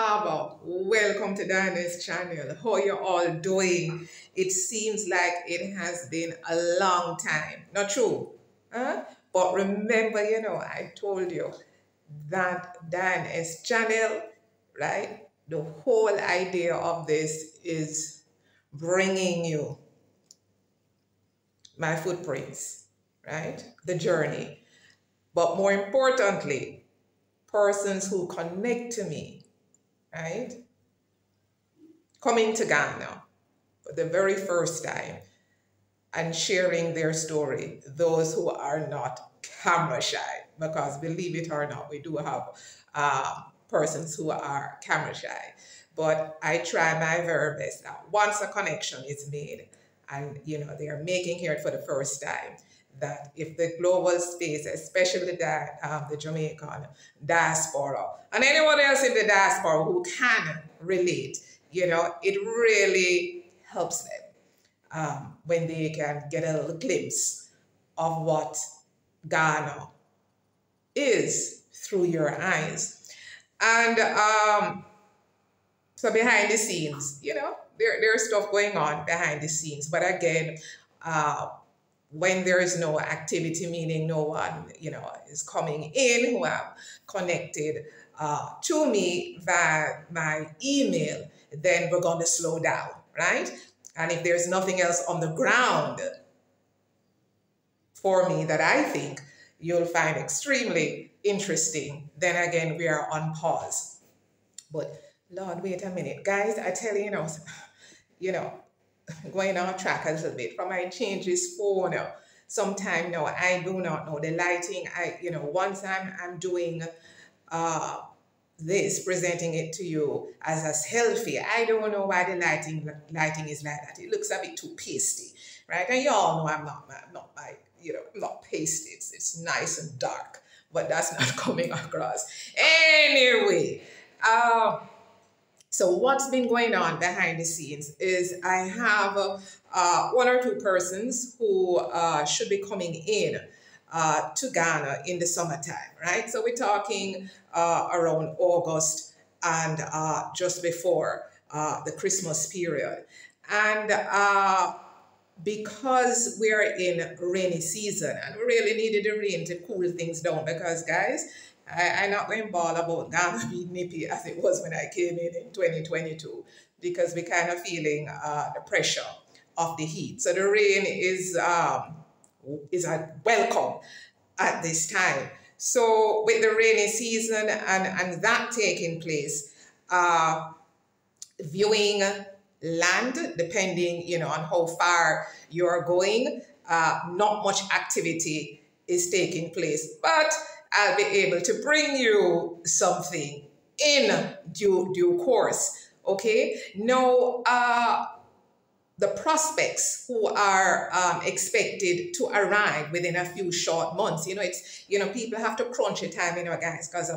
Welcome to Diana's channel. How you all doing? It seems like it has been a long time. Not true? Huh? But remember, I told you that Diana's channel, right? The whole idea of this is bringing you my footprints, right? The journey. But more importantly, persons who connect to me, right? Coming to Ghana for the very first time and sharing their story, those who are not camera shy, because believe it or not, we do have persons who are camera shy. But I try my very best that once a connection is made and they are making here for the first time, that if the global space, especially the Jamaican diaspora, and anyone else in the diaspora who can relate, it really helps them when they can get a little glimpse of what Ghana is through your eyes. And so behind the scenes, there's stuff going on behind the scenes. But again, when there is no activity, meaning no one, is coming in who have connected to me via my email, then we're going to slow down, right? And if there's nothing else on the ground for me that I think you'll find extremely interesting, then again, we are on pause. But Lord, wait a minute. Guys, I tell you, going off track a little bit. From I change this phone sometime now, I do not know the lighting. Once I'm doing this, presenting it to you as a selfie, I don't know why the lighting is like that. It looks a bit too pasty, right? And you all know I'm not pasty. It's nice and dark, but that's not coming across. Anyway, so what's been going on behind the scenes is I have one or two persons who should be coming in to Ghana in the summertime, right? So we're talking around August and just before the Christmas period. And because we're in rainy season and we really needed the rain to cool things down, because guys, I'm not going to bawl about Ghana being nippy as it was when I came in 2022, because we're kind of feeling the pressure of the heat. So the rain is a welcome at this time. So with the rainy season and that taking place, viewing land, depending on how far you're going, not much activity is taking place. But I'll be able to bring you something in due course, okay? Now, the prospects who are expected to arrive within a few short months, people have to crunch your time, guys, because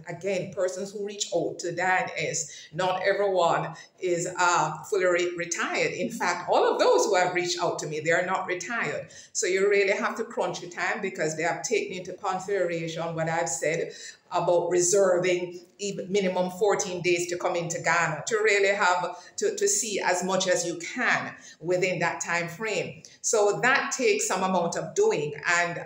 again, persons who reach out to Dan is not everyone is fully retired. In fact, all of those who have reached out to me, they are not retired. So you really have to crunch your time, because they have taken into consideration what I've said about reserving even minimum 14 days to come into Ghana, to really have to see as much as you can within that time frame. So that takes some amount of doing. And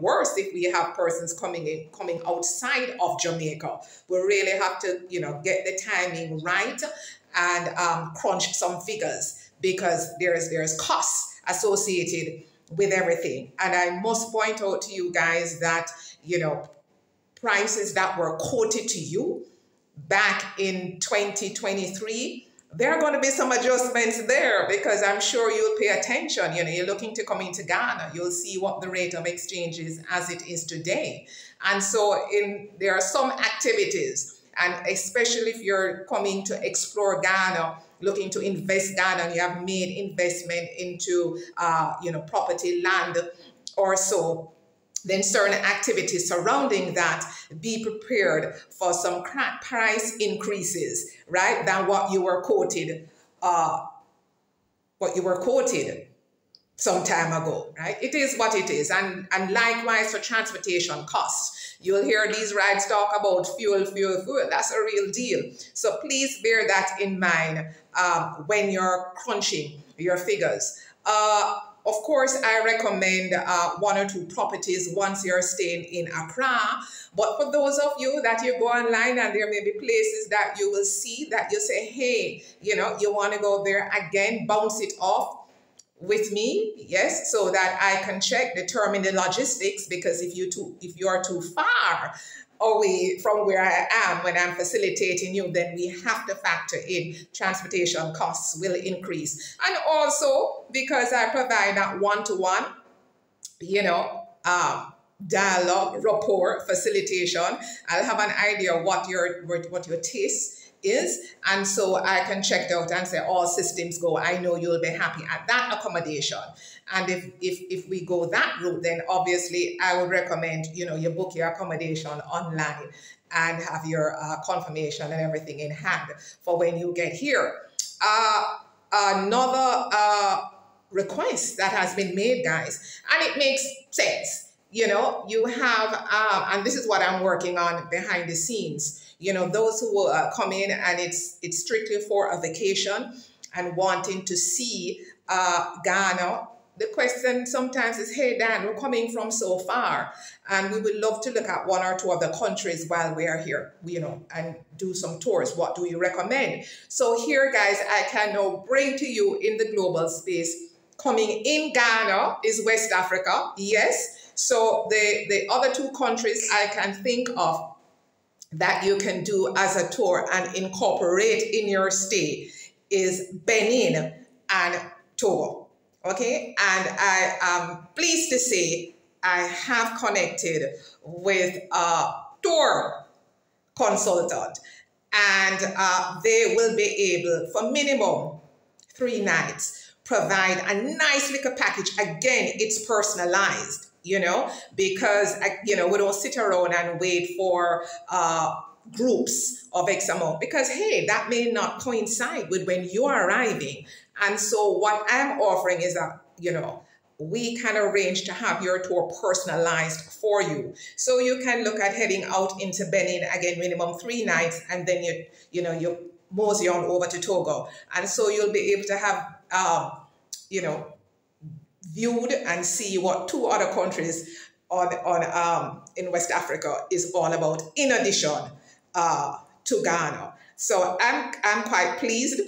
worse, if we have persons coming outside of Jamaica, we really have to get the timing right and crunch some figures, because there's costs associated with everything. And I must point out to you guys that prices that were quoted to you back in 2023, there are going to be some adjustments there, because I'm sure you'll pay attention. You're looking to come into Ghana, you'll see what the rate of exchange is as it is today. And so there are some activities, and especially if you're coming to explore Ghana, looking to invest Ghana, and you have made investment into property, land or so, then certain activities surrounding that, be prepared for some price increases, right, than what you were quoted some time ago, right? It is what it is. And likewise for transportation costs. You'll hear these rides talk about fuel, fuel, fuel. That's a real deal. So please bear that in mind when you're crunching your figures. Of course, I recommend 1 or 2 properties once you're staying in Accra. But for those of you that you go online and there may be places that you will see that you say, hey, you know, you want to go there again, bounce it off with me, yes, so that I can check, determine the logistics, because if you are too far away from where I am when I'm facilitating you, then we have to factor in transportation costs will increase. And also because I provide that one-to-one, you know, dialogue, rapport, facilitation, I'll have an idea what your taste is, and so I can check it out and say all systems go. I know you'll be happy at that accommodation. And if we go that route, then obviously I would recommend, you know, you book your accommodation online and have your confirmation and everything in hand for when you get here. Another request that has been made, guys, and it makes sense. You know, you have, and this is what I'm working on behind the scenes. You know, those who will come in and it's strictly for a vacation and wanting to see Ghana. The question sometimes is, hey, Dan, we're coming from so far and we would love to look at 1 or 2 other countries while we are here, you know, and do some tours. What do you recommend? So here, guys, I can now bring to you in the global space. Coming in Ghana is West Africa, yes. So the other 2 countries I can think of that you can do as a tour and incorporate in your stay is Benin and Togo, okay? And I am pleased to say I have connected with a tour consultant, and they will be able, for minimum 3 nights, provide a nice little package. Again, it's personalized, you know, because, you know, we don't sit around and wait for groups of X amount, because, hey, that may not coincide with when you are arriving. And so what I'm offering is that, you know, we can arrange to have your tour personalized for you. So you can look at heading out into Benin, again, minimum 3 nights, and then you mosey on over to Togo. And so you'll be able to have, you know, viewed and see what 2 other countries in West Africa is all about, in addition to Ghana. So I'm quite pleased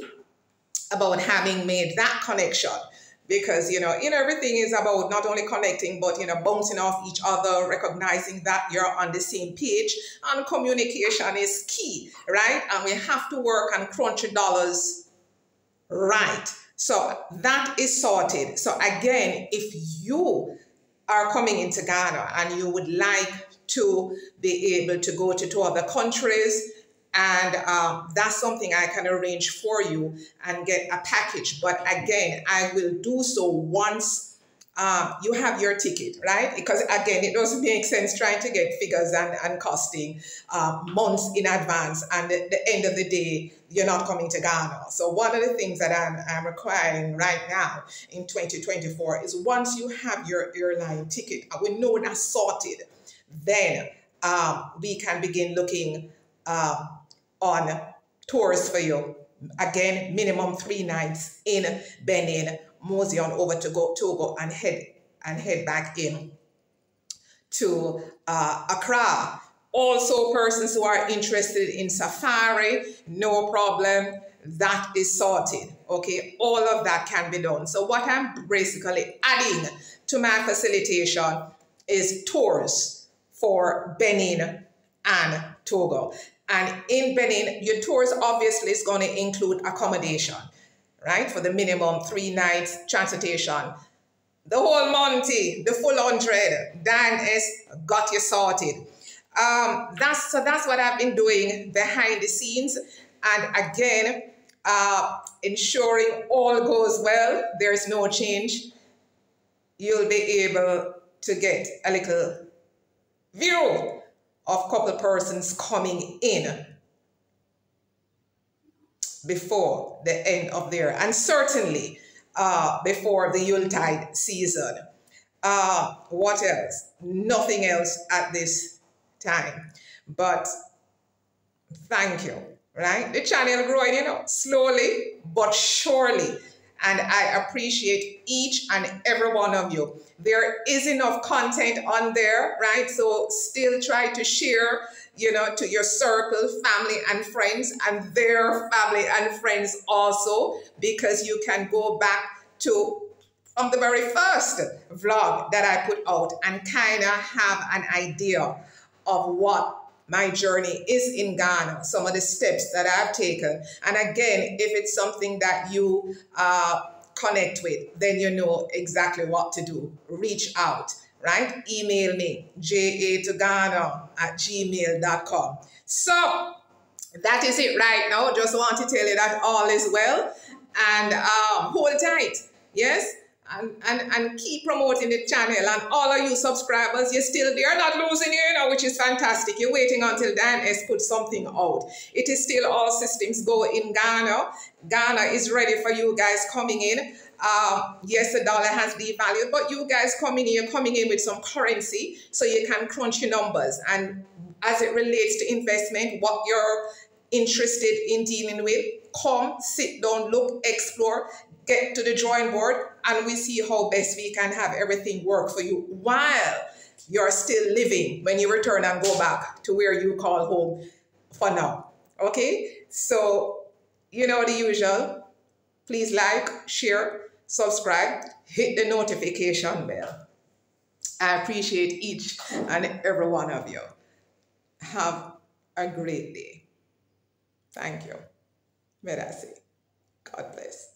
about having made that connection, because, you know, everything is about not only connecting, but, you know, bouncing off each other, recognizing that you're on the same page, and communication is key, right? And we have to work and crunch the dollars right. So that is sorted. So again, if you are coming into Ghana and you would like to be able to go to 2 other countries, and that's something I can arrange for you and get a package. But again, I will do so once you have your ticket, right? Because again, it doesn't make sense trying to get figures and costing months in advance, and at the end of the day, you're not coming to Ghana. So one of the things that I'm requiring right now in 2024 is, once you have your airline ticket, and we know that's sorted, then we can begin looking on tours for you. Again, minimum 3 nights in Benin, mosey on over to Togo, and head back in to Accra. Also, persons who are interested in safari, no problem, that is sorted, okay? All of that can be done. So what I'm basically adding to my facilitation is tours for Benin and Togo. And in Benin, your tours obviously is going to include accommodation, right? For the minimum 3 nights, transportation, the whole Monty, the full 100, Dan has got you sorted. That's what I've been doing behind the scenes. And again, ensuring all goes well, there's no change. You'll be able to get a little view of couple persons coming in before the end of the year, and certainly before the Yuletide season. What else? Nothing else at this time. But thank you, right? The channel growing, you know, slowly but surely. And I appreciate each and every one of you. There is enough content on there, right? So still try to share, you know, to your circle, family and friends, and their family and friends also, because you can go back to from the very first vlog that I put out and kind of have an idea of what my journey is in Ghana, some of the steps that I've taken. And again, if it's something that you connect with, then you know exactly what to do. Reach out, right? Email me, jatoghana@gmail.com. So that is it right now. Just want to tell you that all is well. And hold tight, yes? And keep promoting the channel, and all of you subscribers, you're still there, not losing you know, which is fantastic. You're waiting until Dan S puts something out. It is still all systems go in Ghana. Ghana is ready for you guys coming in. Yes, the dollar has devalued, but you guys coming in with some currency so you can crunch your numbers. And as it relates to investment, what you're interested in dealing with, come, sit down, look, explore, get to the drawing board, and we see how best we can have everything work for you while you're still living when you return and go back to where you call home for now. Okay? So, you know the usual. Please like, share, subscribe, hit the notification bell. I appreciate each and every one of you. Have a great day. Thank you. May I say, God bless.